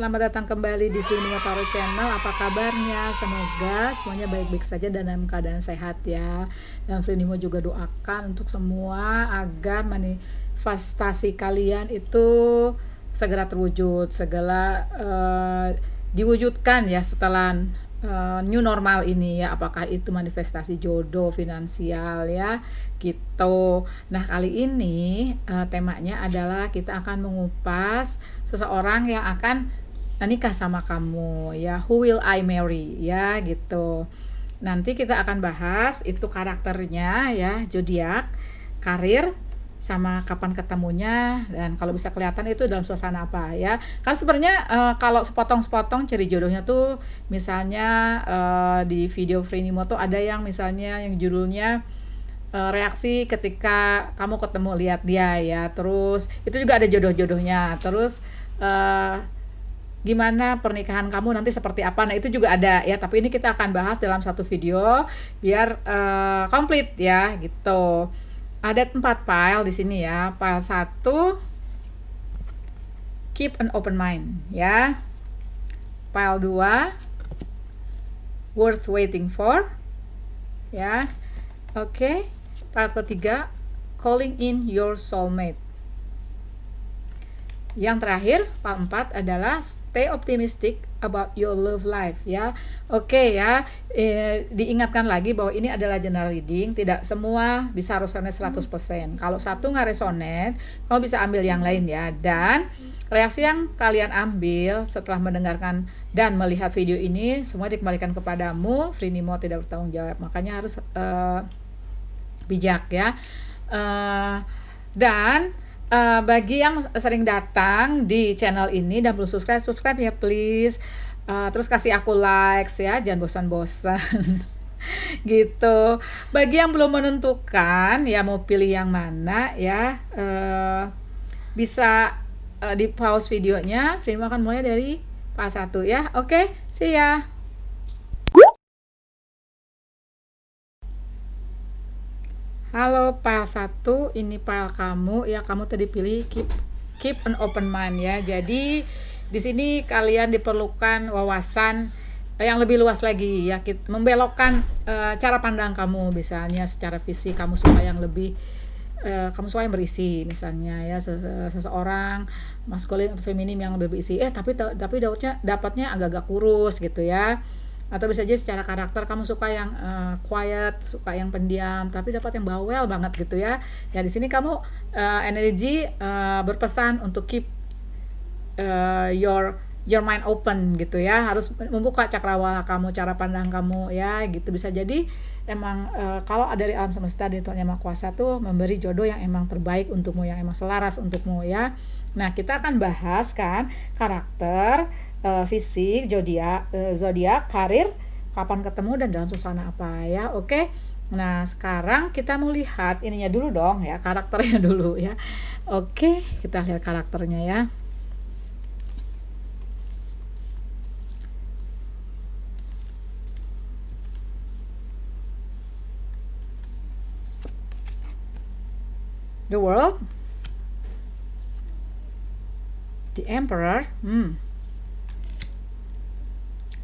selamat datang kembali di Vini Tarot Channel. Apa kabarnya? Semoga semuanya baik-baik saja dan dalam keadaan sehat ya. Dan Vrinimo juga doakan untuk semua agar manifestasi kalian itu segera terwujud, segala diwujudkan ya setelah new normal ini ya, apakah itu manifestasi jodoh, finansial ya gitu. Nah kali ini temanya adalah kita akan mengupas seseorang yang akan nikah sama kamu ya, who will I marry ya gitu. Nanti kita akan bahas itu karakternya ya, zodiak, karir, sama kapan ketemunya, dan kalau bisa kelihatan itu dalam suasana apa ya. Kan sebenarnya kalau sepotong-sepotong ciri jodohnya tuh misalnya di video Vrinimo tuh ada yang misalnya yang judulnya reaksi ketika kamu ketemu lihat dia ya, terus itu juga ada jodoh-jodohnya, terus gimana pernikahan kamu nanti seperti apa, nah itu juga ada ya, tapi ini kita akan bahas dalam satu video biar komplit ya gitu. Ada 4 file di sini ya. File 1 keep an open mind ya. File 2 worth waiting for ya. Oke. File ketiga calling in your soulmate. Yang terakhir, file 4 adalah stay optimistic about your love life ya. Oke ya, diingatkan lagi bahwa ini adalah general reading, tidak semua bisa resonate 100%. Kalau satu nggak resonate, kamu bisa ambil yang lain ya. Dan reaksi yang kalian ambil setelah mendengarkan dan melihat video ini semua dikembalikan kepadamu. Vrinimo tidak bertanggung jawab, makanya harus bijak ya. Dan bagi yang sering datang di channel ini dan belum subscribe ya please. Terus kasih aku likes ya, jangan bosan-bosan. Gitu. Bagi yang belum menentukan ya mau pilih yang mana ya, bisa di pause videonya. Vrinimo akan mulai dari file 1 ya. Oke, see ya. Halo file 1, ini file kamu ya, kamu tadi pilih keep an open mind ya. Jadi di sini kalian diperlukan wawasan yang lebih luas lagi ya, membelokkan cara pandang kamu, misalnya secara fisik kamu suka yang lebih kamu suka yang berisi misalnya ya, seseorang maskulin atau feminim yang lebih berisi, tapi dapatnya agak-agak kurus gitu ya. Atau bisa aja secara karakter kamu suka yang quiet, suka yang pendiam, tapi dapat yang bawel banget gitu ya. Ya di sini kamu energi berpesan untuk keep your mind open gitu ya, harus membuka cakrawala kamu, cara pandang kamu ya gitu. Bisa jadi emang kalau dari alam semesta, dari Tuhan Yang Maha Kuasa tuh memberi jodoh yang emang terbaik untukmu, yang emang selaras untukmu ya. Nah kita akan bahas kan karakter, fisik, zodiak, karir, kapan ketemu dan dalam suasana apa ya. Oke. Nah, sekarang kita mau lihat ininya dulu dong ya, karakternya dulu ya. Oke, kita lihat karakternya ya. The World, The Emperor,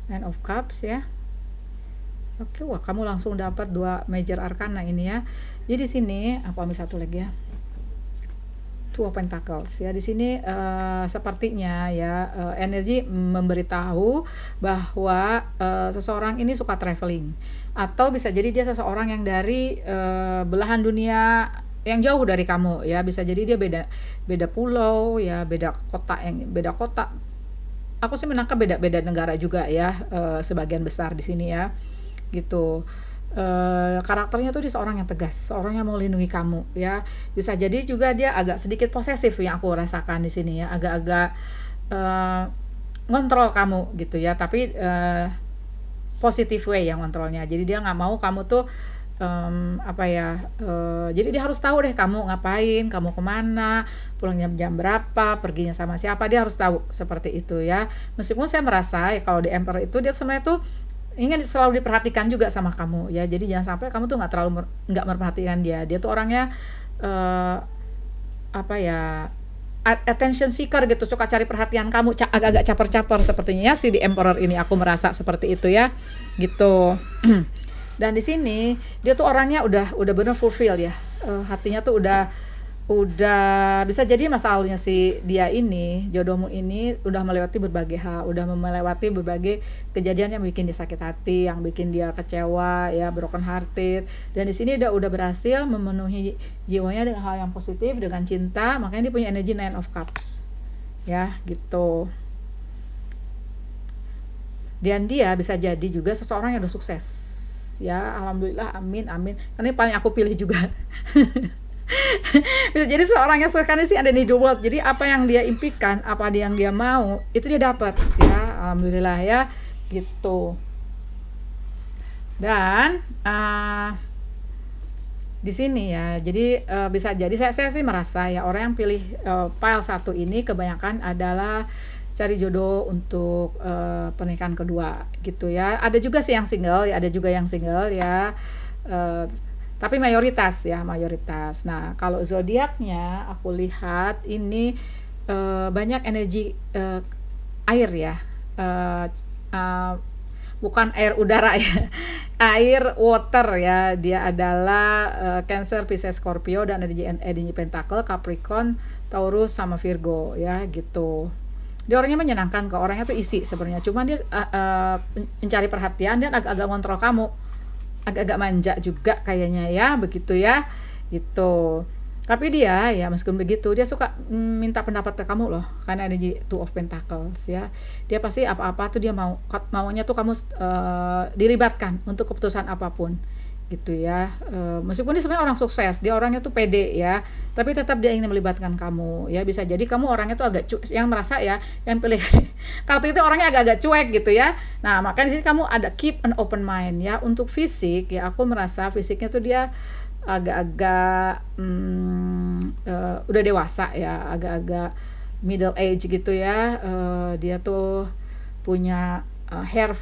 Nine of Cups ya. Oke, wah kamu langsung dapat 2 major arcana ini ya. Jadi di sini aku ambil satu lagi ya. Two of Pentacles ya. Di sini sepertinya ya energi memberitahu bahwa seseorang ini suka traveling, atau bisa jadi dia seseorang yang dari belahan dunia yang jauh dari kamu ya. Bisa jadi dia beda pulau ya, beda kota. Aku sih menangkap beda negara juga ya, sebagian besar di sini ya gitu. Karakternya tuh dia seorang yang tegas, seorang yang mau lindungi kamu ya. Bisa jadi juga dia agak sedikit posesif yang aku rasakan di sini ya, agak-agak ngontrol kamu gitu ya, tapi positive way yang ngontrolnya. Jadi dia nggak mau kamu tuh jadi dia harus tahu deh kamu ngapain, kamu kemana, pulangnya jam berapa, perginya sama siapa, dia harus tahu seperti itu ya. Meskipun saya merasa ya kalau di Emperor itu dia sebenarnya tuh ingin selalu diperhatikan juga sama kamu ya. Jadi jangan sampai kamu tuh nggak memperhatikan dia. Dia tuh orangnya attention seeker gitu, suka cari perhatian kamu, agak-agak caper-caper sepertinya ya si di Emperor ini, aku merasa seperti itu ya gitu. Dan di sini dia tuh orangnya udah benar fulfill ya. Hatinya tuh udah bisa jadi masa lalunya si dia ini, jodohmu ini udah melewati berbagai hal, udah melewati berbagai kejadian yang bikin dia sakit hati, yang bikin dia kecewa ya, broken hearted. Dan di sini udah berhasil memenuhi jiwanya dengan hal yang positif, dengan cinta, makanya dia punya energi Nine of Cups ya gitu. Dan dia bisa jadi juga seseorang yang udah sukses ya, alhamdulillah, amin amin, ini paling aku pilih juga. Bisa jadi seorang yang sekarang sih ada di the world, jadi apa yang dia impikan, apa yang dia mau itu dia dapat ya, alhamdulillah ya gitu. Dan di sini ya, jadi bisa jadi saya sih merasa ya orang yang pilih pile 1 ini kebanyakan adalah cari jodoh untuk pernikahan kedua gitu ya. Ada juga sih yang single ya, ada juga yang single ya, tapi mayoritas ya, mayoritas. Nah kalau zodiaknya aku lihat ini banyak energi air ya, bukan air udara ya, air water ya. Dia adalah Cancer, Pisces, Scorpio, dan energi Pentacle, Capricorn, Taurus sama Virgo ya gitu. Dia orangnya menyenangkan, ke orangnya tuh isi sebenarnya, cuman dia mencari perhatian dan agak-agak ngontrol kamu, agak-agak manja juga kayaknya ya, begitu ya gitu. Tapi dia ya meskipun begitu dia suka minta pendapat ke kamu loh, karena ada di Two of Pentacles ya. Dia pasti apa-apa tuh dia maunya tuh kamu dilibatkan untuk keputusan apapun gitu ya. Meskipun dia sebenarnya orang sukses, dia orangnya tuh pede ya, tapi tetap dia ingin melibatkan kamu ya. Bisa jadi kamu orangnya tuh agak yang merasa ya, yang pilih kartu itu orangnya agak-agak cuek gitu ya. Nah makanya di sini kamu ada keep an open mind ya. Untuk fisik ya, aku merasa fisiknya tuh dia agak-agak udah dewasa ya, agak-agak middle age gitu ya. Dia tuh punya hair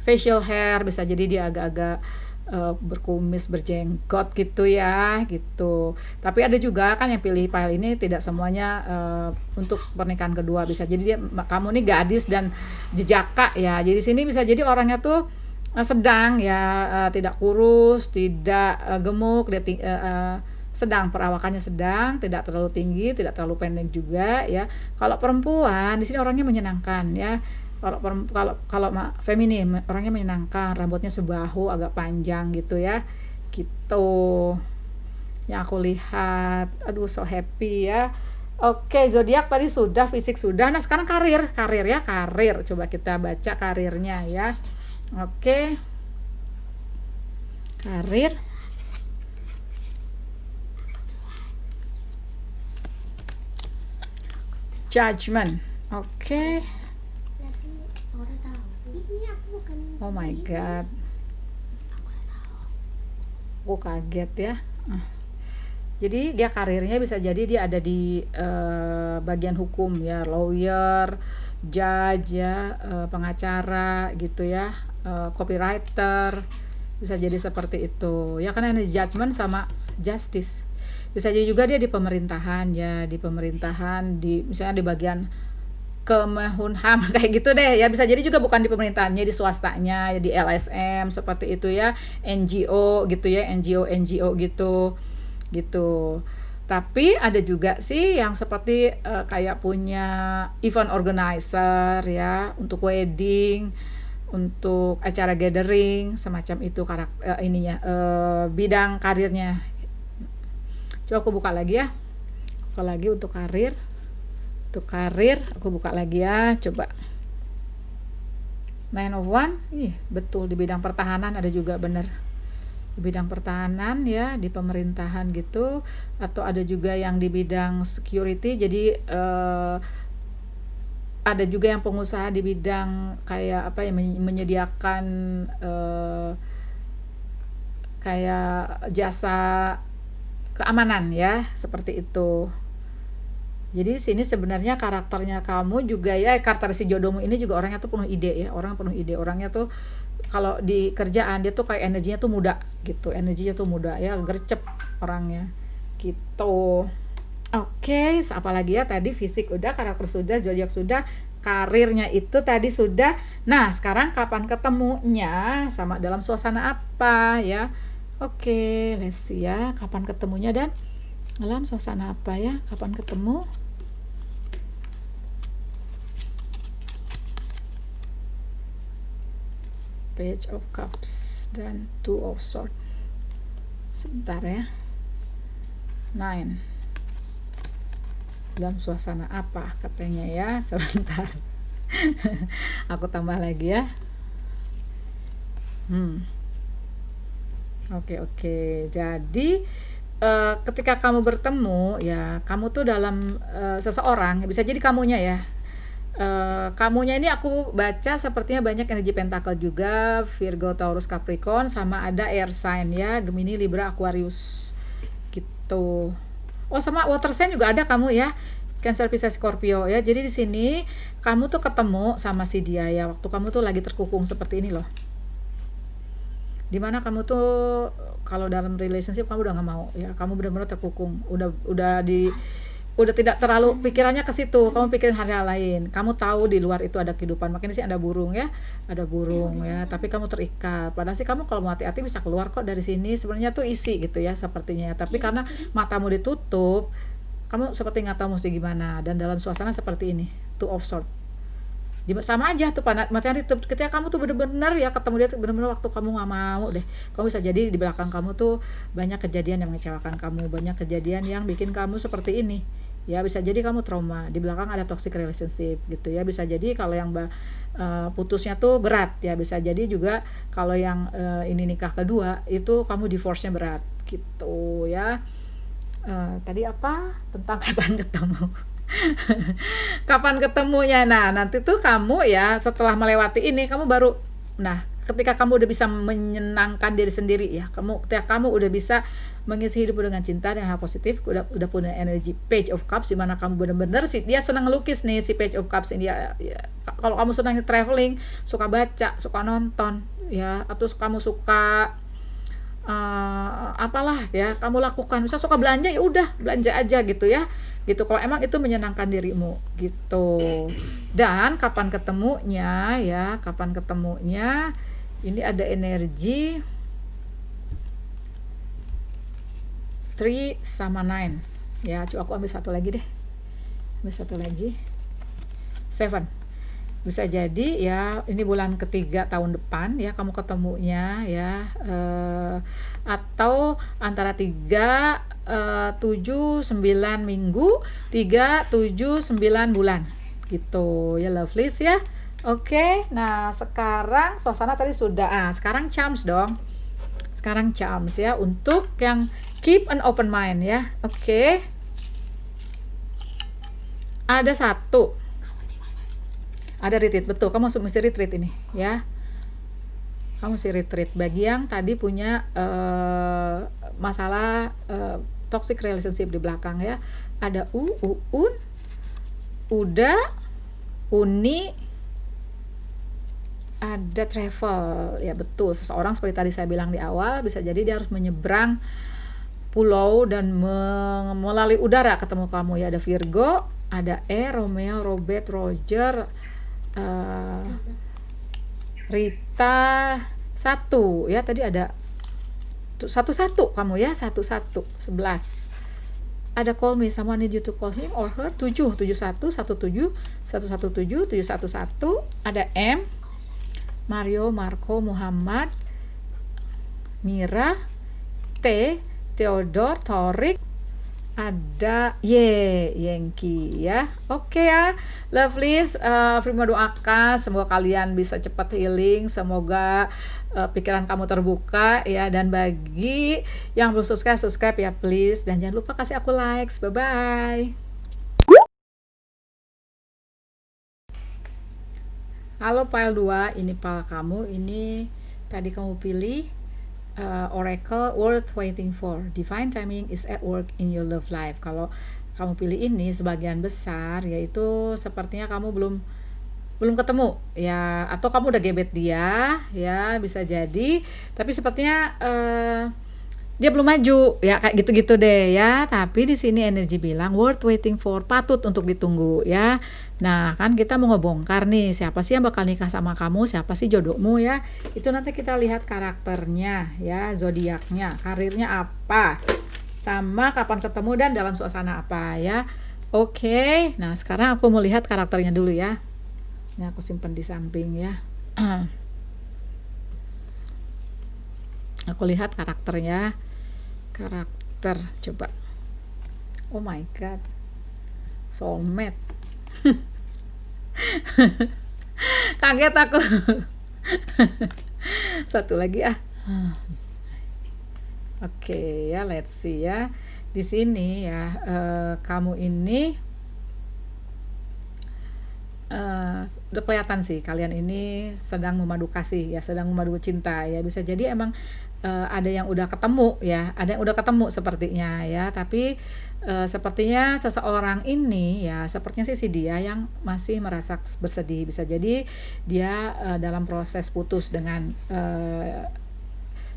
facial hair, bisa jadi dia agak-agak berkumis, berjenggot gitu ya gitu. Tapi ada juga kan yang pilih pile ini tidak semuanya untuk pernikahan kedua, bisa jadi dia, kamu nih gadis dan jejaka ya. Jadi sini bisa jadi orangnya tuh sedang ya, tidak kurus, tidak gemuk, dia sedang, perawakannya sedang, tidak terlalu tinggi, tidak terlalu pendek juga ya. Kalau perempuan di sini orangnya menyenangkan ya. Kalau feminim orangnya menyenangkan, rambutnya sebahu, agak panjang gitu ya gitu yang aku lihat. Aduh so happy ya. Oke, zodiak tadi sudah, fisik sudah. Nah sekarang karir ya, karir, coba kita baca karirnya ya. Oke, karir, judgment. Oke. Oh my god, aku kaget ya. Jadi dia karirnya bisa jadi dia ada di bagian hukum ya, lawyer, judge ya, pengacara gitu ya, copywriter, bisa jadi seperti itu ya, karena ini judgment sama justice. Bisa jadi juga dia di pemerintahan ya, di pemerintahan, di misalnya di bagian Kemenham kayak gitu deh ya. Bisa jadi juga bukan di pemerintahannya, di swastanya ya, di LSM seperti itu ya, NGO gitu ya, NGO gitu. Tapi ada juga sih yang seperti kayak punya event organizer ya, untuk wedding, untuk acara gathering semacam itu, bidang karirnya. Coba aku buka lagi ya, untuk karir. Untuk karir aku buka lagi ya, coba. Nine of Wands, betul di bidang pertahanan ada juga, bener di bidang pertahanan ya, di pemerintahan gitu, atau ada juga yang di bidang security. Jadi ada juga yang pengusaha di bidang kayak apa ya, menyediakan kayak jasa keamanan ya, seperti itu. Jadi sini sebenarnya karakternya kamu juga ya, karakter si jodohmu ini juga orangnya tuh penuh ide ya, orangnya tuh kalau di kerjaan dia tuh kayak energinya tuh muda ya, gercep orangnya gitu. Oke, apa lagi ya tadi fisik udah, karakter sudah, zodiak sudah, karirnya itu tadi sudah. Nah, sekarang kapan ketemunya sama dalam suasana apa ya? Oke, let's see ya, kapan ketemunya dan dalam suasana apa ya? Kapan ketemu? Page of Cups dan Two of Swords. Sebentar ya. 9. Dalam suasana apa katanya ya, sebentar. Aku tambah lagi ya. Oke. Jadi ketika kamu bertemu ya, kamu tuh dalam seseorang, bisa jadi kamunya ya. Kamunya ini aku baca sepertinya banyak energi pentakel juga, Virgo, Taurus, Capricorn, sama ada air sign ya, Gemini, Libra, Aquarius gitu. Oh, sama water sign juga ada kamu ya, Cancer, Pisces, Scorpio ya. Jadi di sini kamu tuh ketemu sama si dia ya, waktu kamu tuh lagi terkukung seperti ini loh. Dimana kamu tuh kalau dalam relationship kamu udah nggak mau ya, kamu benar-benar terkukung, udah tidak terlalu pikirannya ke situ, kamu pikirin hal-hal lain. Kamu tahu di luar itu ada kehidupan, makanya sih ada burung ya, tapi kamu terikat. Padahal sih kamu kalau mau hati-hati bisa keluar kok dari sini, sebenarnya tuh isi gitu ya sepertinya. Tapi karena matamu ditutup, kamu seperti nggak tahu mesti gimana, dan dalam suasana seperti ini, Two of Swords. Sama aja tuh matahari, ketika kamu tuh bener-bener ya ketemu dia tuh bener-bener waktu kamu nggak mau deh, kamu bisa jadi di belakang kamu tuh banyak kejadian yang mengecewakan kamu, banyak kejadian yang bikin kamu seperti ini ya. Bisa jadi kamu trauma, di belakang ada toxic relationship gitu ya. Bisa jadi kalau yang putusnya tuh berat ya, bisa jadi juga kalau yang ini nikah kedua itu kamu divorce-nya berat gitu ya. Tadi apa tentang kapan ketemu? Kapan ketemunya? Nah, nanti tuh kamu ya setelah melewati ini kamu baru, nah ketika kamu udah bisa menyenangkan diri sendiri ya, ketika kamu udah bisa mengisi hidup dengan cinta, dengan hal positif, udah punya energi Page of Cups, dimana kamu bener-bener sih dia senang ngelukis nih, si Page of Cups ini ya. Kalau kamu senang traveling, suka baca, suka nonton ya, atau kamu suka apalah ya kamu lakukan, misal suka belanja ya udah belanja aja gitu ya, gitu kalau emang itu menyenangkan dirimu gitu. Dan kapan ketemunya ya, ini ada energi 3 sama 9 ya. Coba aku ambil satu lagi deh, 7. Bisa jadi ya ini bulan ketiga tahun depan ya kamu ketemunya ya, atau antara 3, 7, 9 minggu, 3, 7, 9 bulan gitu ya, lovelies ya. Oke, nah sekarang suasana tadi sudah, sekarang charms dong. Sekarang charms ya untuk yang keep an open mind ya. Oke. Ada satu. Ada retreat, betul, kamu mesti retreat ini ya, kamu mesti retreat. Bagi yang tadi punya masalah toxic relationship di belakang ya, ada uun, uda, uni, ada travel ya, betul, seseorang seperti tadi saya bilang di awal, bisa jadi dia harus menyeberang pulau dan melalui udara ketemu kamu ya. Ada Virgo, ada Romeo, Robert, Roger, Rita, 1 ya, tadi ada 1 kamu ya, 1 11. Ada call me, someone need you to call him or her, 7 1 17 711. Ada M, Mario, Marco, Muhammad, Mira, T, Theodore, Torik, ada Yengki ya. Oke ya, lovelies, Prima doakan semoga kalian bisa cepat healing, semoga pikiran kamu terbuka ya, dan bagi yang belum subscribe ya please, dan jangan lupa kasih aku likes. Bye bye. Halo pile 2, ini pile kamu, ini tadi kamu pilih Oracle worth waiting for, divine timing is at work in your love life. Kalau kamu pilih ini sebagian besar yaitu sepertinya kamu belum ketemu ya, atau kamu udah gebet dia ya, bisa jadi. Tapi sepertinya dia belum maju ya, kayak gitu-gitu deh ya. Tapi di sini energi bilang worth waiting for, patut untuk ditunggu ya. Nah kan kita mau ngebongkar nih siapa sih yang bakal nikah sama kamu, siapa sih jodohmu ya. Itu nanti kita lihat karakternya ya, zodiaknya, karirnya apa, sama kapan ketemu dan dalam suasana apa ya. Oke, nah sekarang aku mau lihat karakternya dulu ya. Ini aku simpan di samping ya. Aku lihat karakternya. Karakter, coba. Oh my god. Soulmate. Kaget aku. Satu lagi ah. Oke ya, let's see ya. Di sini ya, kamu ini udah kelihatan sih kalian ini sedang memadu kasih ya, sedang memadu cinta ya. Bisa jadi emang ada yang udah ketemu ya, ada yang udah ketemu sepertinya ya. Tapi sepertinya seseorang ini ya, sepertinya sih si dia yang masih merasa bersedih. Bisa jadi dia dalam proses putus dengan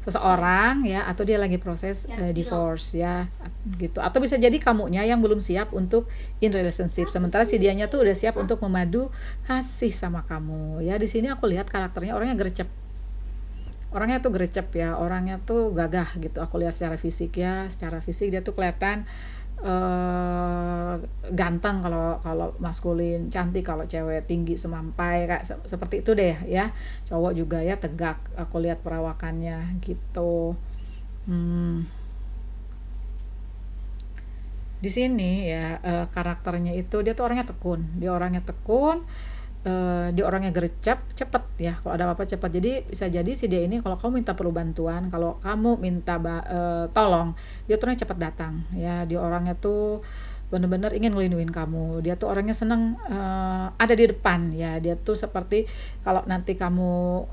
seseorang ya, atau dia lagi proses divorce ya gitu, atau bisa jadi kamunya yang belum siap untuk in relationship, sementara si dianya tuh udah siap untuk memadu kasih sama kamu ya. Di sini aku lihat karakternya orangnya gercep, orangnya tuh gercep ya, orangnya tuh gagah gitu. Aku lihat secara fisik ya, secara fisik dia tuh kelihatan ganteng kalau maskulin, cantik kalau cewek, tinggi semampai kayak seperti itu deh ya. Cowok juga ya tegak, aku lihat perawakannya gitu. Di sini ya karakternya itu dia tuh orangnya tekun, dia orangnya gercep, cepet ya, kalau ada apa-apa cepat. Jadi bisa jadi si dia ini kalau kamu minta perlu bantuan, kalau kamu minta tolong, dia tuh orangnya cepat datang ya. Dia orangnya tuh bener-bener ingin ngelindungin kamu, dia tuh orangnya seneng ada di depan ya. Dia tuh seperti kalau nanti kamu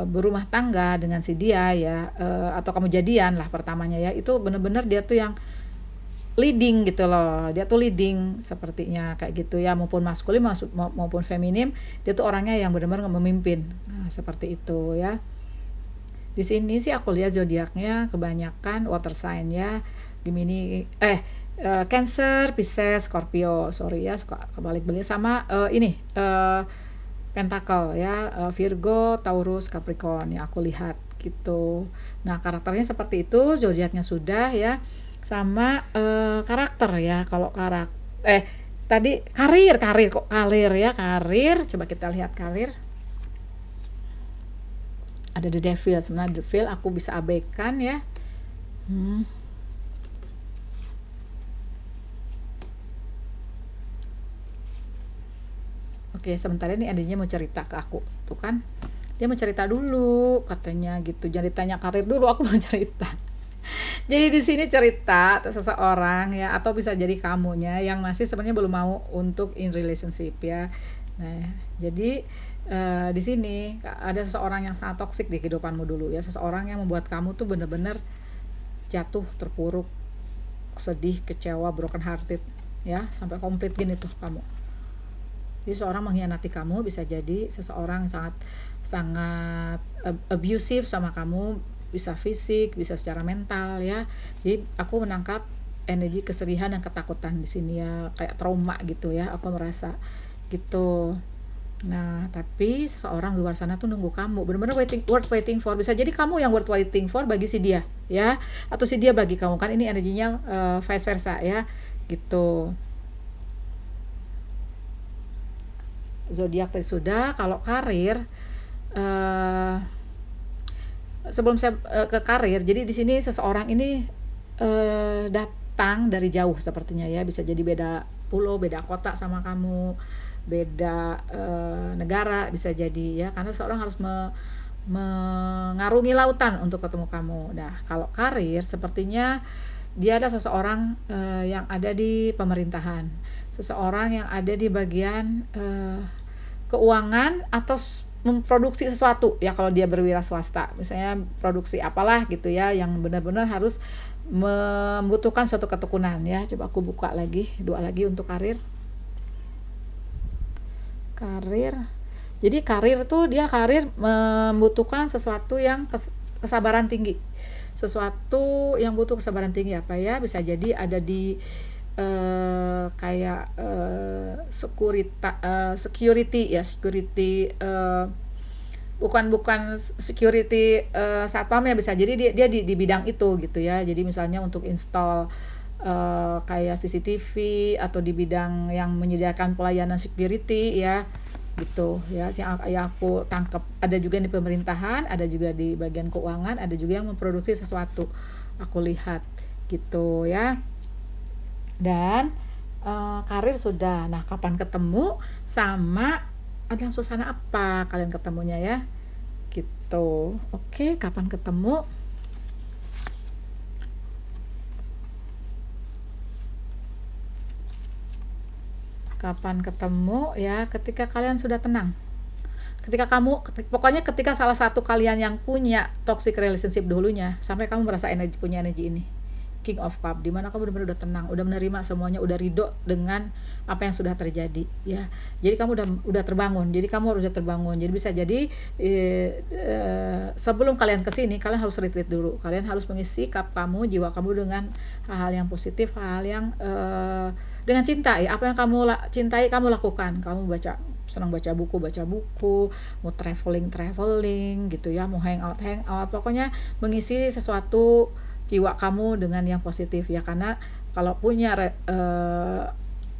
berumah tangga dengan si dia ya, atau kamu jadian lah pertamanya ya, itu bener-bener dia tuh yang leading gitu loh. Dia tuh leading sepertinya kayak gitu ya, maupun maskulin maupun feminim, dia tuh orangnya yang benar-benar memimpin. Nah, seperti itu ya. Di sini sih aku lihat zodiaknya kebanyakan water sign ya. Gemini Cancer, Pisces, Scorpio. Sorry ya, suka kebalik-balik sama ini Pentacle ya, Virgo, Taurus, Capricorn ya aku lihat gitu. Nah, karakternya seperti itu, zodiaknya sudah ya. Sama karakter ya. Kalau tadi karir ya, karir. Coba kita lihat karir. Ada the devil, sebenarnya the devil aku bisa abaikan ya. Oke, sebentar ini adanya mau cerita ke aku tuh kan, dia mau cerita dulu katanya gitu, jangan ditanya karir dulu, aku mau cerita. Jadi di sini cerita seseorang ya, atau bisa jadi kamunya yang masih sebenarnya belum mau untuk in relationship ya. Nah, jadi di sini ada seseorang yang sangat toksik di kehidupanmu dulu ya, seseorang yang membuat kamu tuh bener-bener jatuh, terpuruk, sedih, kecewa, broken hearted ya, sampai komplit gini tuh kamu. Jadi seorang mengkhianati kamu, bisa jadi seseorang sangat abusive sama kamu, bisa fisik, bisa secara mental ya. Jadi aku menangkap energi kesedihan dan ketakutan di sini ya, kayak trauma gitu ya, aku merasa gitu. Nah, tapi seseorang di luar sana tuh nunggu kamu, benar-benar worth waiting for. Bisa jadi kamu yang worth waiting for bagi si dia ya, atau si dia bagi kamu, kan ini energinya vice versa ya gitu. Zodiak tadi sudah. Kalau karir, sebelum saya ke karir, jadi di sini seseorang ini datang dari jauh sepertinya ya, bisa jadi beda pulau, beda kota sama kamu, beda negara bisa jadi ya, karena seseorang harus mengarungi lautan untuk ketemu kamu. Nah, kalau karir sepertinya dia ada seseorang yang ada di pemerintahan, seseorang yang ada di bagian keuangan atau memproduksi sesuatu ya, kalau dia berwira swasta misalnya produksi apalah gitu ya, yang benar-benar harus membutuhkan suatu ketekunan ya. Coba aku buka lagi, dua lagi untuk karir. Jadi karir tuh dia karir membutuhkan sesuatu yang kesabaran tinggi, sesuatu yang butuh kesabaran tinggi apa ya, bisa jadi ada di kayak security ya, security bukan security satpam ya, bisa jadi dia di bidang itu gitu ya. Jadi misalnya untuk install kayak CCTV atau di bidang yang menyediakan pelayanan security ya gitu ya. Yang aku tangkap ada juga di pemerintahan, ada juga di bagian keuangan, ada juga yang memproduksi sesuatu aku lihat gitu ya. Dan karir sudah. Nah, kapan ketemu sama dalam suasana apa kalian ketemunya ya gitu. Oke, kapan ketemu? Kapan ketemu ya, ketika kalian sudah tenang. Pokoknya ketika salah satu kalian yang punya toxic relationship dulunya, sampai kamu merasa punya energi ini, King of Cup, dimana kamu benar-benar udah tenang, udah menerima semuanya, udah ridho dengan apa yang sudah terjadi ya. Jadi kamu udah terbangun, jadi kamu harus udah terbangun. Jadi bisa jadi sebelum kalian kesini, kalian harus retreat dulu, kalian harus mengisi cup kamu, jiwa kamu dengan hal-hal yang positif, hal yang dengan cinta ya. Apa yang kamu cintai kamu lakukan. Kamu senang baca buku, mau traveling gitu ya, mau hangout, pokoknya mengisi sesuatu jiwa kamu dengan yang positif ya. Karena kalau punya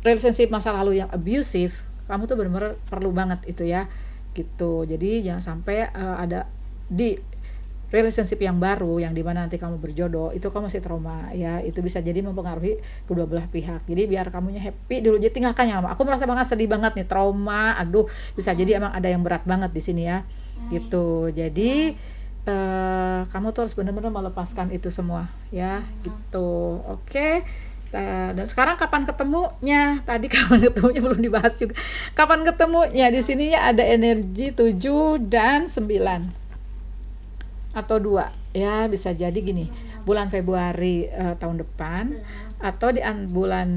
relationship masa lalu yang abusive, kamu tuh benar-benar perlu banget itu ya gitu. Jadi jangan sampai ada di relationship yang baru yang dimana nanti kamu berjodoh itu kamu masih trauma ya. Itu bisa jadi mempengaruhi kedua belah pihak. Jadi biar kamunya happy dulu, jadi tinggalkan yang lama. Aku merasa banget sedih banget nih, trauma, aduh bisa jadi emang ada yang berat banget di sini ya gitu. Jadi kamu tuh harus benar-benar melepaskan itu semua ya gitu. Oke. Dan sekarang kapan ketemunya? Tadi kapan ketemunya belum dibahas juga. Kapan ketemunya? Di sini ya ada energi 7 dan 9 atau 2 ya, bisa jadi gini, bulan Februari tahun depan, atau di bulan,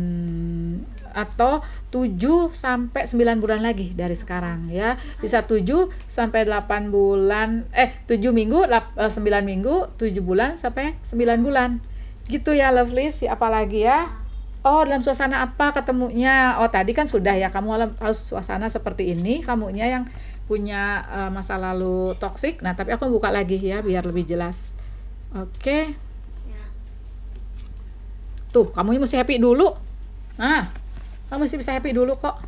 atau 7 sampai 9 bulan lagi dari sekarang ya. Bisa 7 sampai 8 bulan, 7 minggu, 9 minggu, 7 bulan sampai 9 bulan. Gitu ya lovelies, apalagi ya. Oh, dalam suasana apa ketemunya? Oh, tadi kan sudah ya, kamu harus suasana seperti ini, kamunya yang punya masa lalu toksik. Nah, tapi aku buka lagi ya biar lebih jelas. Oke. Tuh, kamunya mesti happy dulu. Nah, kamu mesti bisa happy dulu kok.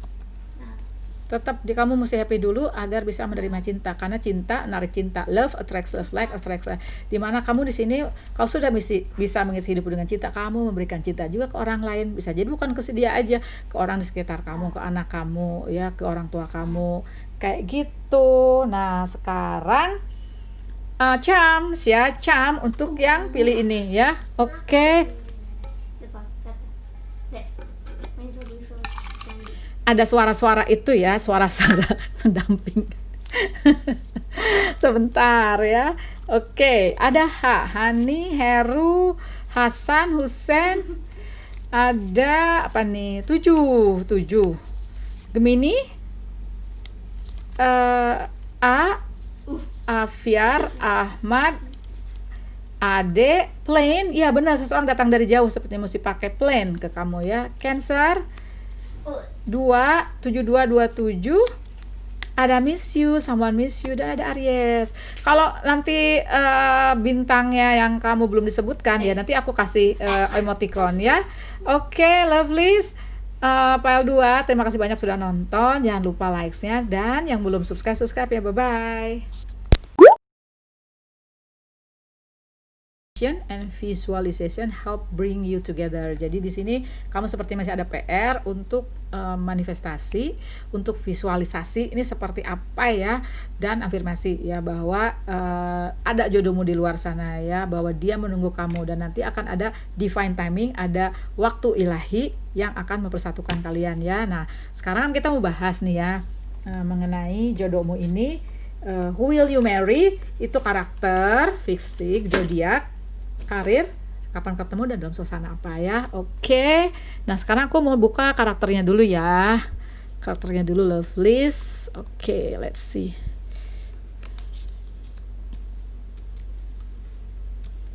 Tetap kamu mesti happy dulu agar bisa menerima cinta, karena cinta narik cinta. Love attracts love, like attracts like. Dimana kamu di sini, kau sudah bisa mengisi hidup dengan cinta, kamu memberikan cinta juga ke orang lain. Bisa jadi bukan ke dia aja, ke orang di sekitar kamu, ke anak kamu, ya, ke orang tua kamu, kayak gitu. Nah, sekarang charm untuk yang pilih ini ya. Oke. Ada suara-suara itu ya, suara-suara pendamping. Sebentar ya. Oke, ada Hani, Heru, Hasan, Husen. Ada apa nih? 7. Gemini, Afiar, Ahmad, Ade, plane. Iya benar, seseorang datang dari jauh, sepertinya mesti pakai plane ke kamu ya. Cancer 7227, ada miss you, someone miss you, dan ada Aries. Kalau nanti bintangnya yang kamu belum disebutkan ya, nanti aku kasih emoticon ya. Oke, lovelies, file 2, terima kasih banyak sudah nonton. Jangan lupa likes-nya, dan yang belum subscribe ya. Bye bye. And visualization help bring you together. Jadi di sini kamu seperti masih ada PR untuk manifestasi, untuk visualisasi ini seperti apa ya, dan afirmasi ya bahwa ada jodohmu di luar sana ya, bahwa dia menunggu kamu, dan nanti akan ada divine timing, ada waktu ilahi yang akan mempersatukan kalian ya. Nah, sekarang kita mau bahas nih ya mengenai jodohmu ini. Who will you marry? Itu karakter, fisik, zodiak, karir, kapan ketemu, dan dalam suasana apa ya. Oke. Nah, sekarang aku mau buka karakternya dulu ya. Karakternya dulu, lovelies. Oke, let's see.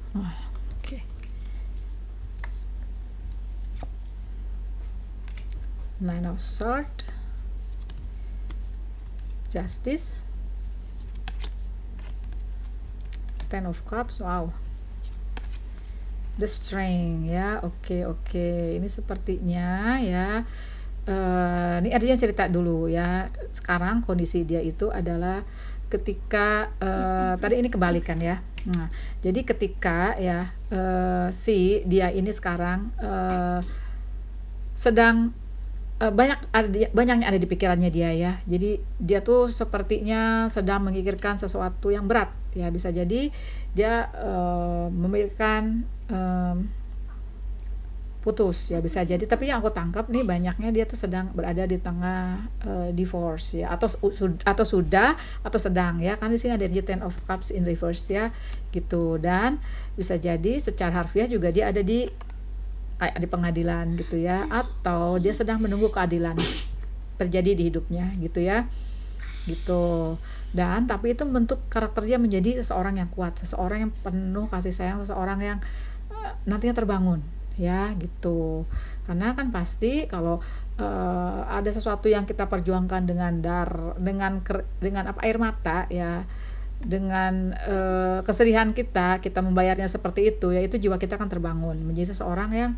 Oke. Nine of Swords, Justice, Ten of Cups. Wow, The Strength ya. Oke. Ini sepertinya ya. Ini artinya cerita dulu ya. Sekarang kondisi dia itu adalah ketika tadi ini kebalikan ya. Nah, jadi ketika ya si dia ini sekarang sedang banyak yang ada di pikirannya dia ya. Jadi dia tuh sepertinya sedang memikirkan sesuatu yang berat ya. Bisa jadi dia memikirkan putus ya, bisa jadi. Tapi yang aku tangkap nih banyaknya dia tuh sedang berada di tengah divorce ya, atau sudah atau sedang ya. Kan di sini ada Ten of Cups in reverse ya gitu. Dan bisa jadi secara harfiah juga dia ada di kayak di pengadilan gitu ya, atau dia sedang menunggu keadilan terjadi di hidupnya gitu ya gitu. Dan tapi itu bentuk karakternya menjadi seseorang yang kuat, seseorang yang penuh kasih sayang, seseorang yang nantinya terbangun ya gitu. Karena kan pasti kalau ada sesuatu yang kita perjuangkan dengan air mata ya, dengan kesedihan kita membayarnya seperti itu ya, itu jiwa kita akan terbangun menjadi seseorang yang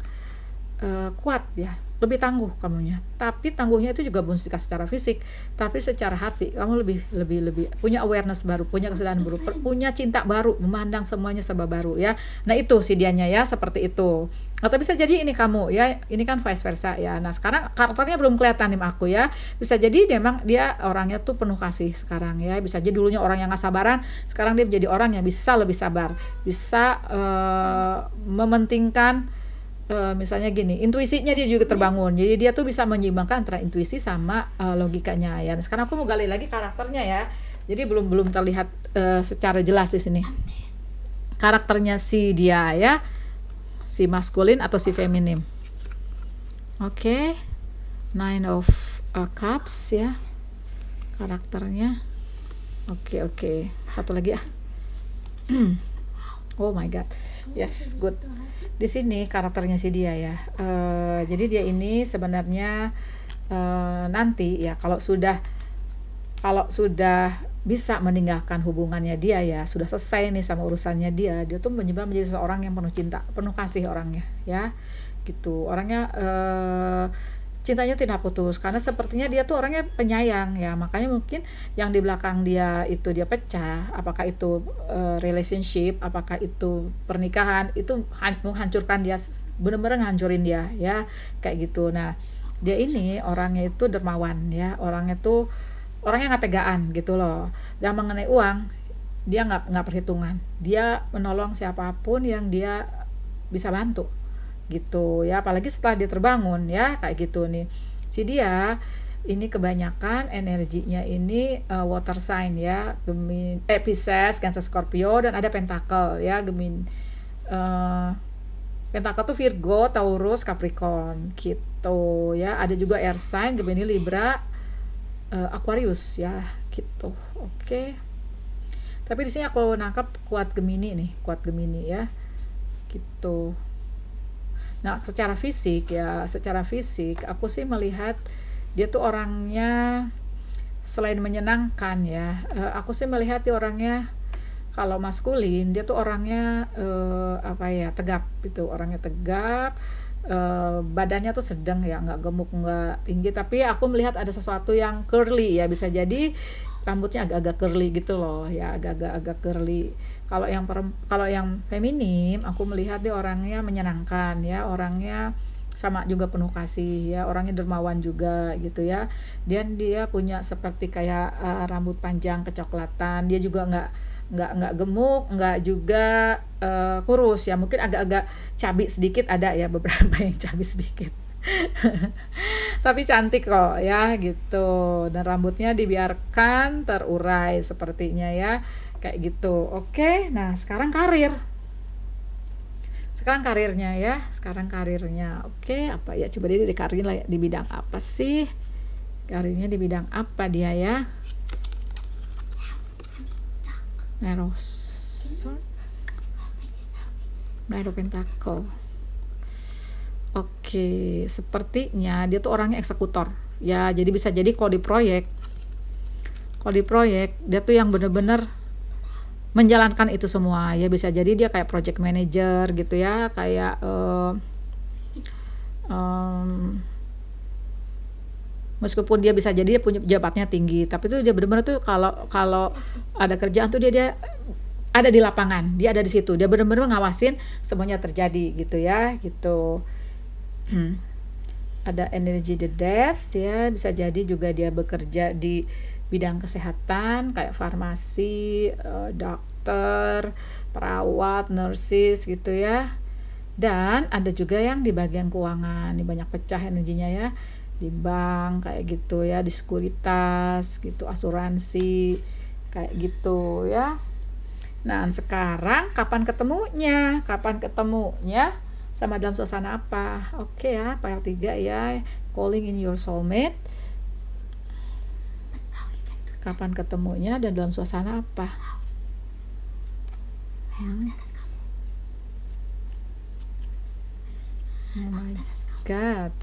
kuat ya, lebih tangguh kamunya. Tapi tangguhnya itu juga bukan secara fisik, tapi secara hati kamu lebih punya awareness baru, punya kesadaran baru, punya cinta baru, memandang semuanya serba baru ya. Nah itu si dianya ya, seperti itu. Atau bisa jadi ini kamu ya, ini kan vice versa ya. Nah sekarang karakternya belum kelihatan nih aku ya. Bisa jadi memang dia orangnya tuh penuh kasih sekarang ya. Bisa jadi dulunya orang yang gak sabaran, sekarang dia menjadi orang yang bisa lebih sabar, bisa mementingkan misalnya gini, intuisinya dia juga terbangun. Jadi dia tuh bisa menyeimbangkan antara intuisi sama logikanya ya. Nah, sekarang aku mau gali lagi karakternya ya. Jadi belum terlihat secara jelas di sini karakternya si dia ya, si maskulin atau si feminim. Oke. Nine of Cups ya karakternya. Oke. Satu lagi ya. Oh my god. Yes, good. Di sini karakternya si dia ya. Jadi dia ini sebenarnya nanti ya kalau sudah bisa meninggalkan hubungannya dia ya, sudah selesai nih sama urusannya dia tuh menjadi seorang yang penuh cinta, penuh kasih orangnya ya. Gitu. Orangnya cintanya tidak putus karena sepertinya dia tuh orangnya penyayang ya. Makanya mungkin yang di belakang dia itu dia pecah, apakah itu relationship, apakah itu pernikahan, itu menghancurkan dia, benar-benar ngancurin dia ya kayak gitu. Nah dia ini orangnya itu dermawan ya, orangnya nggak tegaan gitu loh. Dan mengenai uang dia nggak perhitungan, dia menolong siapapun yang dia bisa bantu gitu ya, apalagi setelah dia terbangun ya kayak gitu nih. Si dia ini kebanyakan energinya ini water sign ya, Pisces, Cancer, Scorpio, dan ada Pentacle ya, Pentacle tuh Virgo, Taurus, Capricorn gitu ya. Ada juga air sign Gemini, Libra, Aquarius ya gitu. Oke. Tapi di sini aku nangkap kuat Gemini ya gitu. Nah secara fisik aku sih melihat dia tuh orangnya selain menyenangkan ya, aku sih melihat dia orangnya, kalau maskulin dia tuh orangnya tegap gitu, orangnya tegap, badannya tuh sedang ya, nggak gemuk nggak tinggi, tapi aku melihat ada sesuatu yang curly ya, bisa jadi rambutnya agak-agak curly gitu loh ya, agak curly. Kalau yang feminim aku melihat dia orangnya menyenangkan ya, orangnya sama juga penuh kasih ya, orangnya dermawan juga gitu ya. Dan dia punya seperti kayak rambut panjang kecoklatan, dia juga nggak gemuk, nggak juga kurus ya, mungkin agak-agak cabi sedikit, ada ya beberapa yang cabi sedikit. Tapi cantik kok ya gitu, dan rambutnya dibiarkan terurai sepertinya ya kayak gitu. Oke, nah sekarang karirnya ya, oke, apa ya, coba dia di karir lah, di bidang apa sih karirnya, di bidang apa dia ya. Nine of Pentacle. Oke, sepertinya dia tuh orangnya eksekutor. Ya, jadi bisa jadi kalau di proyek dia tuh yang bener-bener menjalankan itu semua. Ya bisa jadi dia kayak project manager gitu ya, kayak meskipun dia bisa jadi dia punya jabatannya tinggi, tapi tuh dia benar-benar tuh kalau ada kerjaan tuh dia ada di lapangan, dia ada di situ, dia benar-benar ngawasin semuanya terjadi gitu ya, gitu. Ada energi the death ya, bisa jadi juga dia bekerja di bidang kesehatan kayak farmasi, dokter, perawat, nurses gitu ya. Dan ada juga yang di bagian keuangan, ini banyak pecah energinya ya, di bank kayak gitu ya, di sekuritas gitu, asuransi kayak gitu ya. Nah sekarang kapan ketemunya sama dalam suasana apa? Oke ya, pile 3 ya, calling in your soulmate. Kapan ketemunya dan dalam suasana apa? Oh my god.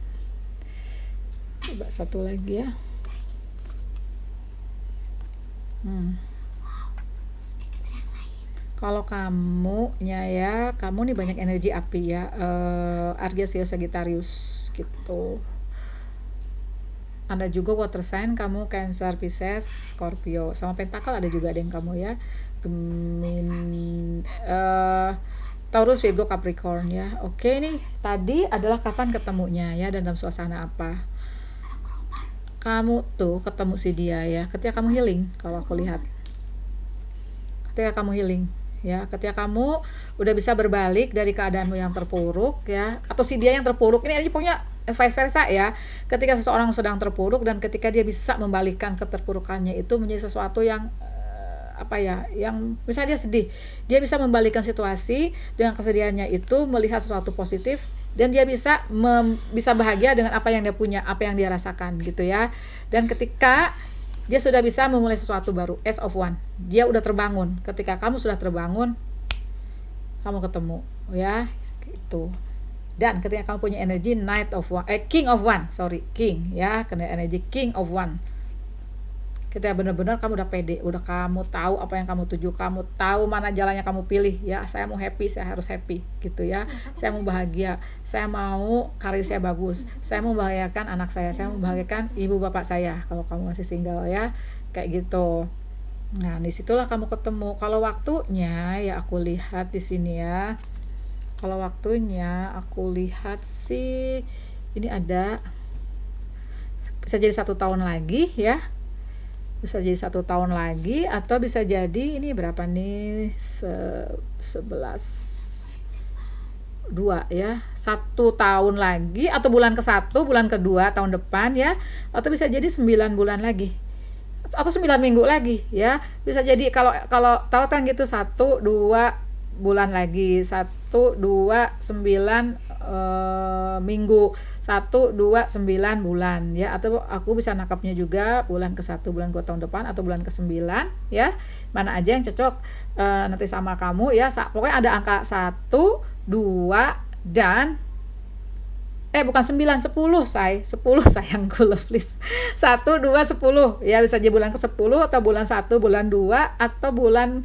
Coba satu lagi ya. Kalau kamunya ya, kamu nih banyak energi api ya, Aries, Leo, Sagittarius gitu. Ada juga water sign, kamu Cancer, Pisces, Scorpio, sama Pentacle ada juga yang kamu ya, Taurus, Virgo, Capricorn ya. Oke nih, tadi adalah kapan ketemunya ya dan dalam suasana apa. Kamu tuh ketemu si dia ya ketika kamu healing, kalau aku lihat. Ketika kamu healing ya, ketika kamu udah bisa berbalik dari keadaanmu yang terpuruk ya, atau si dia yang terpuruk, ini aja pokoknya vice versa ya. Ketika seseorang sedang terpuruk dan ketika dia bisa membalikkan keterpurukannya itu menjadi sesuatu yang yang misalnya dia sedih, dia bisa membalikkan situasi dengan kesedihannya itu melihat sesuatu positif, dan dia bisa bahagia dengan apa yang dia punya, apa yang dia rasakan gitu ya. Dan ketika dia sudah bisa memulai sesuatu baru, Ace of Wands, dia udah terbangun. Ketika kamu sudah terbangun, kamu ketemu ya gitu. Dan ketika kamu punya energi King of Wands, King ya, kena energi King of Wands. Ketika benar-benar kamu udah pede, udah kamu tahu apa yang kamu tuju, kamu tahu mana jalannya kamu pilih ya. Saya mau happy, saya harus happy gitu ya. Saya mau bahagia, saya mau karir saya bagus, saya mau membahagiakan anak saya mau membahagiakan ibu bapak saya kalau kamu masih single ya, kayak gitu. Nah disitulah kamu ketemu. Kalau waktunya ya aku lihat di sini ya, kalau waktunya aku lihat sih ini ada bisa jadi 1 tahun lagi ya, bisa jadi 1 tahun lagi, atau bisa jadi ini berapa nih, 2 ya, 1 tahun lagi, atau bulan ke-1, bulan ke-2 tahun depan ya, atau bisa jadi 9 bulan lagi atau 9 minggu lagi ya. Bisa jadi kalau taruhkan gitu 1, 2 bulan lagi, 1, 2, 9 minggu, 1, 2, 9 bulan ya. Atau aku bisa nangkapnya juga bulan ke-1, bulan ke tahun depan, atau bulan ke-9 ya, mana aja yang cocok nanti sama kamu ya. Pokoknya ada angka 1, 2 dan bukan 9, 10 sayangku, please. 1, 2, 10 ya, bisa jadi bulan ke-10 atau bulan 1, bulan 2, atau bulan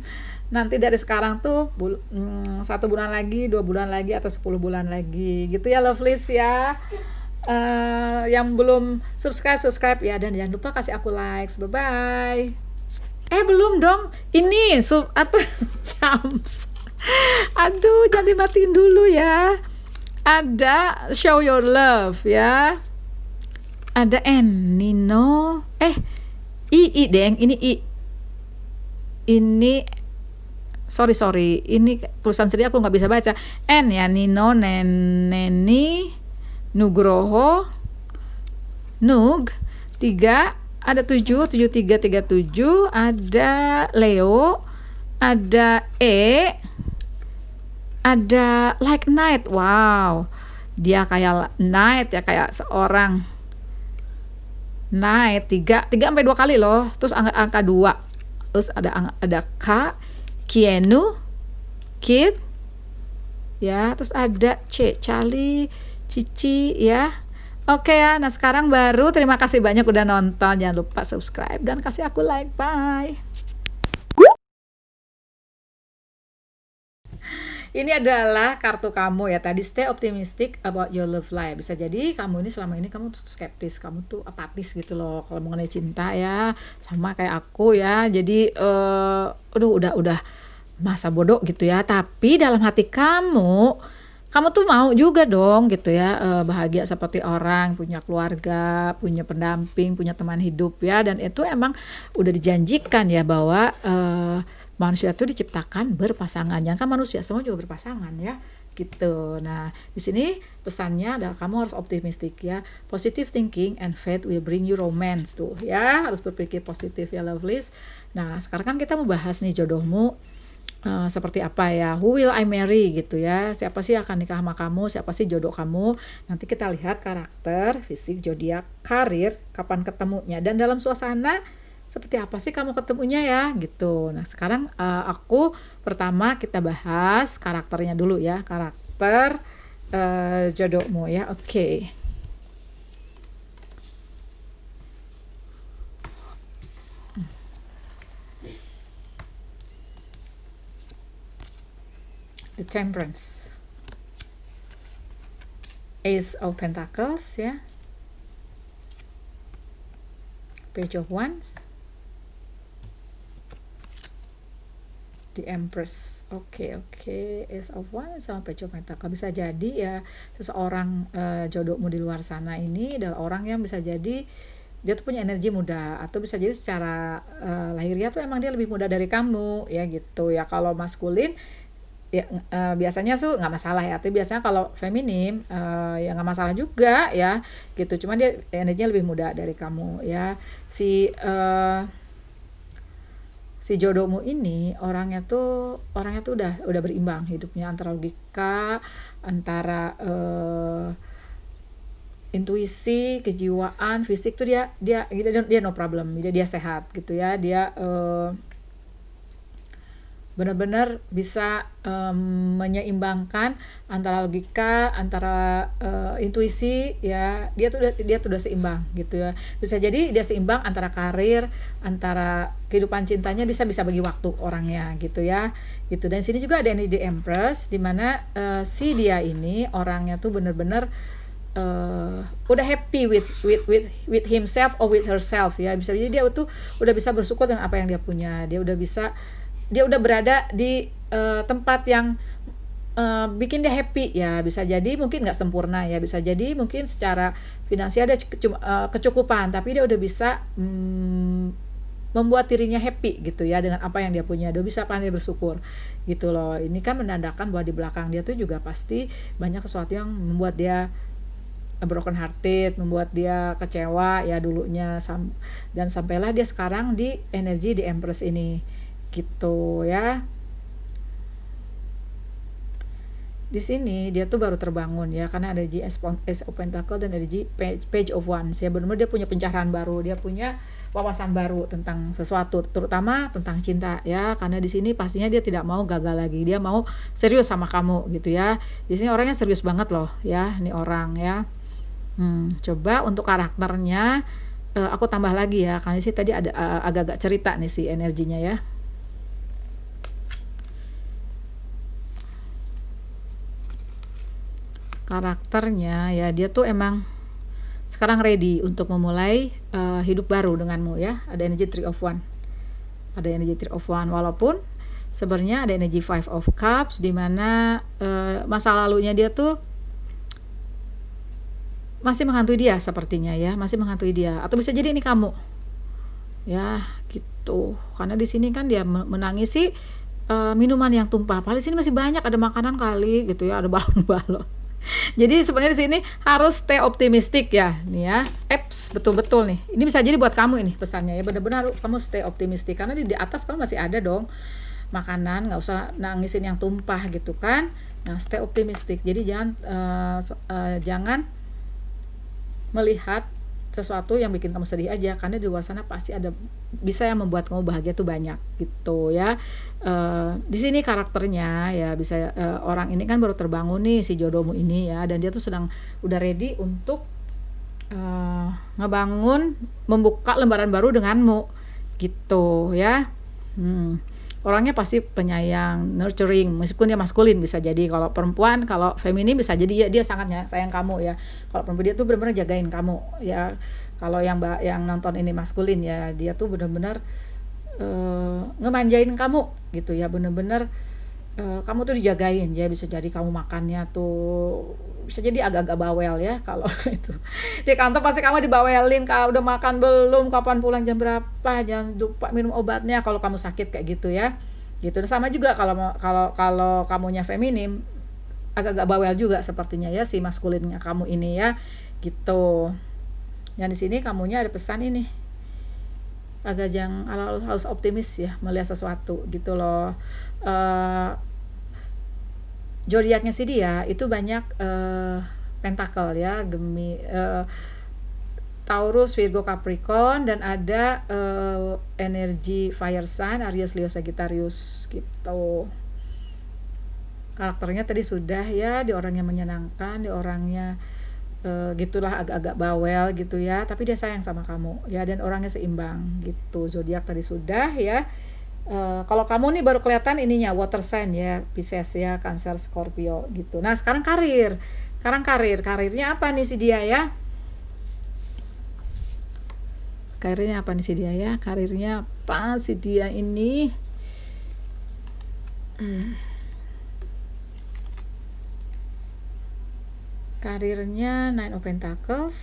nanti dari sekarang tuh 1 bulan lagi, 2 bulan lagi, atau 10 bulan lagi gitu ya, lovelies ya. Yang belum subscribe ya, dan jangan lupa kasih aku likes. Bye bye. Belum dong, ini jams. Aduh, jangan dimatiin dulu ya. Ada show your love ya, ada Nino I deng, ini sorry, ini tulisan sendiri aku nggak bisa baca. N ya, Nino, Neni, Nugroho, Nug 3, ada 7, 3, 7, ada Leo, ada ada like night. Wow, dia kayak night ya, kayak seorang night 3 sampai 2 kali loh. Terus angka 2, terus ada K, Kienu, Kid ya. Terus ada C, Cali, Cici ya. Oke ya, nah sekarang baru terima kasih banyak udah nonton. Jangan lupa subscribe dan kasih aku like. Bye. Ini adalah kartu kamu ya. Tadi stay optimistic about your love life. Bisa jadi kamu ini selama ini kamu tuh skeptis, kamu tuh apatis gitu loh kalau mengenai cinta ya. Sama kayak aku ya. Jadi udah masa bodoh gitu ya. Tapi dalam hati kamu tuh mau juga dong gitu ya, bahagia seperti orang, punya keluarga, punya pendamping, punya teman hidup ya. Dan itu emang udah dijanjikan ya bahwa manusia itu diciptakan berpasangan. Yang kan manusia semua juga berpasangan ya gitu. Nah di sini pesannya adalah kamu harus optimistik ya. Positive thinking and faith will bring you romance tuh ya. Harus berpikir positif ya lovelies. Nah sekarang kan kita mau bahas nih jodohmu seperti apa ya, who will I marry gitu ya, siapa sih akan nikah sama kamu, siapa sih jodoh kamu. Nanti kita lihat karakter, fisik, zodiak, karir, kapan ketemunya, dan dalam suasana seperti apa sih kamu ketemunya ya gitu. Nah sekarang aku pertama kita bahas karakternya dulu ya, karakter jodohmu ya. Oke. The Temperance, Ace of Pentacles ya, Page of Wands, The Empress. Oke, Ace of Wands sama Page of Pentacles. Bisa jadi ya seseorang jodohmu di luar sana ini adalah orang yang bisa jadi dia tuh punya energi muda, atau bisa jadi secara lahiriah tuh emang dia lebih muda dari kamu ya gitu ya. Kalau maskulin ya biasanya tuh nggak masalah ya, tapi biasanya kalau feminim ya nggak masalah juga ya gitu, cuman dia energinya lebih muda dari kamu ya. Si jodohmu ini orangnya tuh udah berimbang hidupnya, antara logika, antara intuisi, kejiwaan, fisik tuh dia no problem, dia sehat gitu ya. Dia benar-benar bisa menyeimbangkan antara logika, antara intuisi ya. Dia tuh udah seimbang gitu ya. Bisa jadi dia seimbang antara karir, antara kehidupan cintanya, bisa bagi waktu orangnya gitu ya gitu. Dan sini juga ada energi Empress, dimana si dia ini orangnya tuh benar-benar udah happy with himself or with herself ya. Bisa jadi dia tuh udah bisa bersyukur dengan apa yang dia punya. Dia udah berada di tempat yang bikin dia happy ya. Bisa jadi mungkin nggak sempurna ya, bisa jadi mungkin secara finansial dia kecukupan, tapi dia udah bisa membuat dirinya happy gitu ya dengan apa yang dia punya. Dia bisa pandai bersyukur gitu loh. Ini kan menandakan bahwa di belakang dia tuh juga pasti banyak sesuatu yang membuat dia broken hearted, membuat dia kecewa ya dulunya, dan sampailah dia sekarang di energi di Empress ini gitu ya. Di sini dia tuh baru terbangun ya, karena ada energi Ace of Pentacles dan energi Page of Wands ya. Benar-benar dia punya pencerahan baru, dia punya wawasan baru tentang sesuatu, terutama tentang cinta ya. Karena di sini pastinya dia tidak mau gagal lagi, dia mau serius sama kamu gitu ya. Di sini orangnya serius banget loh ya, ini orang ya. Coba untuk karakternya aku tambah lagi ya, karena sih tadi ada agak-agak cerita nih si energinya ya. Karakternya ya, dia tuh emang sekarang ready untuk memulai hidup baru denganmu ya. Ada energi Three of Wands, walaupun sebenarnya ada energi Five of Cups, dimana masa lalunya dia tuh masih menghantui dia sepertinya ya, masih menghantui dia, atau bisa jadi ini kamu ya gitu. Karena di sini kan dia menangisi minuman yang tumpah, padahal di sini masih banyak, ada makanan kali gitu ya, ada balon-balon. Jadi sebenarnya di sini harus stay optimistik ya nih ya. Betul-betul nih, ini bisa jadi buat kamu ini pesannya ya, benar-benar kamu stay optimistik, karena di atas kamu masih ada dong makanan, nggak usah nangisin yang tumpah gitu kan. Nah stay optimistik, jadi jangan melihat sesuatu yang bikin kamu sedih aja, karena di luar sana pasti ada bisa yang membuat kamu bahagia tuh banyak gitu ya. Di sini karakternya ya bisa orang ini kan baru terbangun nih si jodohmu ini ya, dan dia tuh udah ready untuk ngebangun, membuka lembaran baru denganmu gitu ya. Orangnya pasti penyayang, nurturing, meskipun dia maskulin bisa jadi. Kalau perempuan, kalau feminin bisa jadi dia sangat sayang kamu ya. Kalau perempuan dia tuh benar-benar jagain kamu ya. Kalau yang nonton ini maskulin ya, dia tuh benar-benar ngemanjain kamu gitu ya, benar-benar kamu tuh dijagain ya. Bisa jadi kamu makannya tuh bisa jadi agak-agak bawel ya kalau itu di kantor pasti kamu dibawelin, kalau udah makan belum, kapan pulang, jam berapa, jangan lupa minum obatnya kalau kamu sakit kayak gitu ya gitu. Sama juga kalau kamunya feminim agak-agak bawel juga sepertinya ya si maskulinnya kamu ini ya gitu. Dan di sini kamunya ada pesan ini, agak jangan harus optimis ya melihat sesuatu gitu loh. Zodiaknya si dia itu banyak pentakel ya, Taurus, Virgo, Capricorn, dan ada energi fire sign Aries, Leo, Sagittarius gitu. Karakternya tadi sudah ya, di orangnya menyenangkan, di orangnya gitulah agak-agak bawel gitu ya, tapi dia sayang sama kamu ya, dan orangnya seimbang gitu. Zodiak tadi sudah ya. Kalau kamu nih baru kelihatan ininya water sign ya, Pisces ya, Cancer, Scorpio gitu. Nah sekarang karirnya apa nih si dia ya? Karirnya apa nih si dia ya? Karirnya apa si dia ini? Karirnya Nine of Pentacles,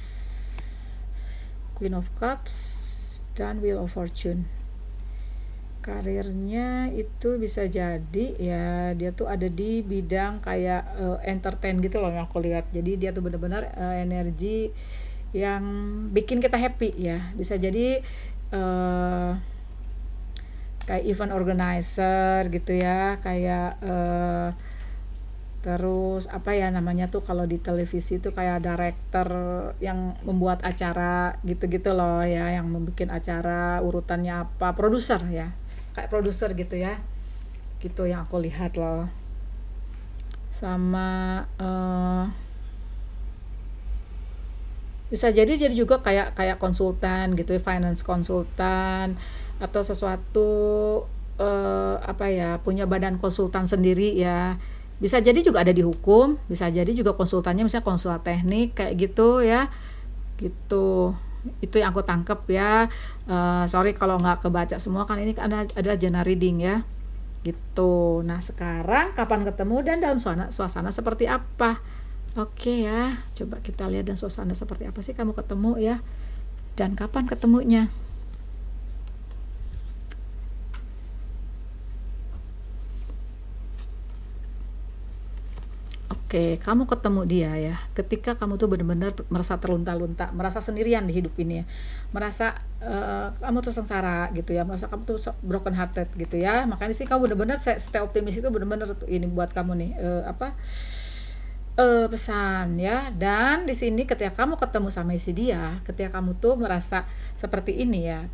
Queen of Cups, dan Wheel of Fortune. Karirnya itu bisa jadi ya dia tuh ada di bidang kayak entertain gitu loh yang aku lihat. Jadi dia tuh benar-benar energi yang bikin kita happy ya. Bisa jadi kayak event organizer gitu ya, kayak terus apa ya namanya tuh kalau di televisi tuh kayak director yang membuat acara gitu-gitu loh ya, yang membuat acara urutannya apa, produser ya, kayak produser gitu ya, gitu yang aku lihat loh. Sama bisa jadi juga kayak konsultan gitu, finance konsultan atau sesuatu apa ya, punya badan konsultan sendiri ya. Bisa jadi juga ada di hukum, bisa jadi juga konsultannya misalnya konsultan teknik kayak gitu ya, gitu. Itu yang aku tangkep ya. Sorry kalau nggak kebaca semua, kan ini adalah general reading ya, gitu. Nah sekarang kapan ketemu dan dalam suasana seperti apa? Oke ya, coba kita lihat dan suasana seperti apa sih kamu ketemu ya, dan kapan ketemunya. Oke, kamu ketemu dia ya, ketika kamu tuh benar-benar merasa terlunta-lunta, merasa sendirian di hidup ini ya, merasa kamu tuh sengsara gitu ya, merasa kamu tuh broken hearted gitu ya. Makanya sih kamu benar-benar stay optimis itu benar-benar ini buat kamu nih pesan ya. Dan di sini ketika kamu ketemu sama si dia, ketika kamu tuh merasa seperti ini ya,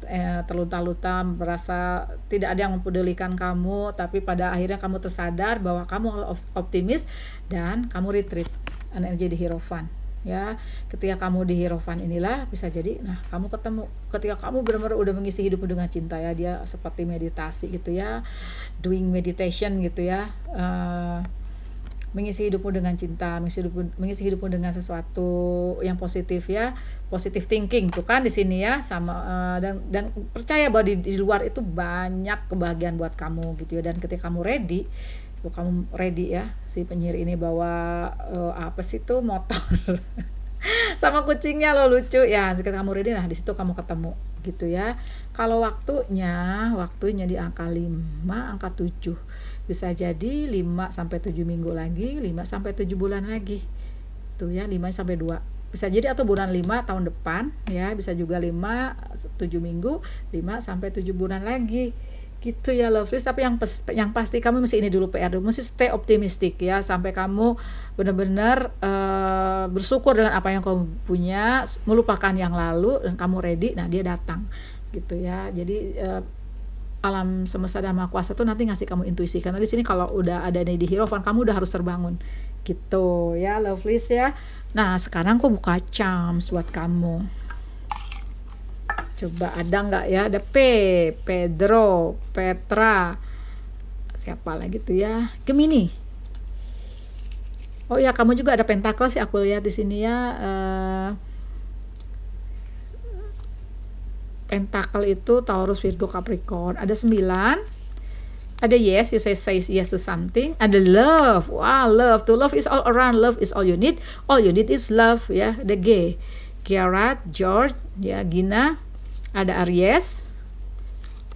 terlunta-lunta, merasa tidak ada yang mempedulikan kamu, tapi pada akhirnya kamu tersadar bahwa kamu optimis dan kamu retreat energi di Hierophant ya. Ketika kamu di Hierophant inilah bisa jadi, nah kamu ketemu ketika kamu benar-benar udah mengisi hidupmu dengan cinta ya, dia seperti meditasi gitu ya, doing meditation gitu ya, mengisi hidupmu dengan cinta, mengisi hidupmu dengan sesuatu yang positif ya, positive thinking tuh kan di sini ya, sama dan percaya bahwa di luar itu banyak kebahagiaan buat kamu gitu ya. Dan ketika kamu ready ya, si penyihir ini bawa apa sih tuh, motor sama kucingnya lo, lucu ya. Ketika kamu ready, nah di situ kamu ketemu gitu ya. Kalau waktunya di angka 5, angka 7. Bisa jadi 5 sampai 7 minggu lagi, 5 sampai 7 bulan lagi. Tuh ya, 5 sampai 2. Bisa jadi atau bulan 5 tahun depan ya, bisa juga 5 7 minggu, 5 sampai 7 bulan lagi. gitu ya lovelies. Tapi yang pasti kamu mesti ini dulu, PR dulu, mesti stay optimistic ya, sampai kamu benar-benar bersyukur dengan apa yang kamu punya, melupakan yang lalu, dan kamu ready, nah dia datang gitu ya. Jadi alam semesta dan maha kuasa tuh nanti ngasih kamu intuisi, karena di sini kalau udah ada di Hierophant kamu udah harus terbangun gitu ya lovelies ya. Nah sekarang aku buka charms buat kamu. Coba ada nggak ya? Ada Pedro, Petra, siapa lagi tuh ya? Gemini. Oh ya, kamu juga ada Pentacle sih aku lihat di sini ya. Pentacle itu Taurus, Virgo, Capricorn. Ada 9. Ada yes, you say yes to something. Ada love. Wow, love. To love is all around. Love is all you need. All you need is love ya. Ada G. Kiarat, George, ya Gina. Ada Aries,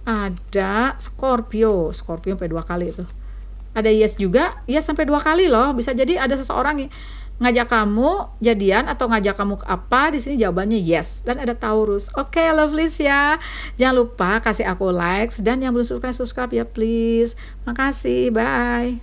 ada Scorpio sampai 2 kali itu. Ada yes juga, yes sampai 2 kali loh. Bisa jadi ada seseorang yang ngajak kamu jadian atau ngajak kamu ke apa, di sini jawabannya yes. Dan ada Taurus. Oke, lovelies ya. Jangan lupa kasih aku likes, dan yang belum subscribe ya please. Makasih, bye.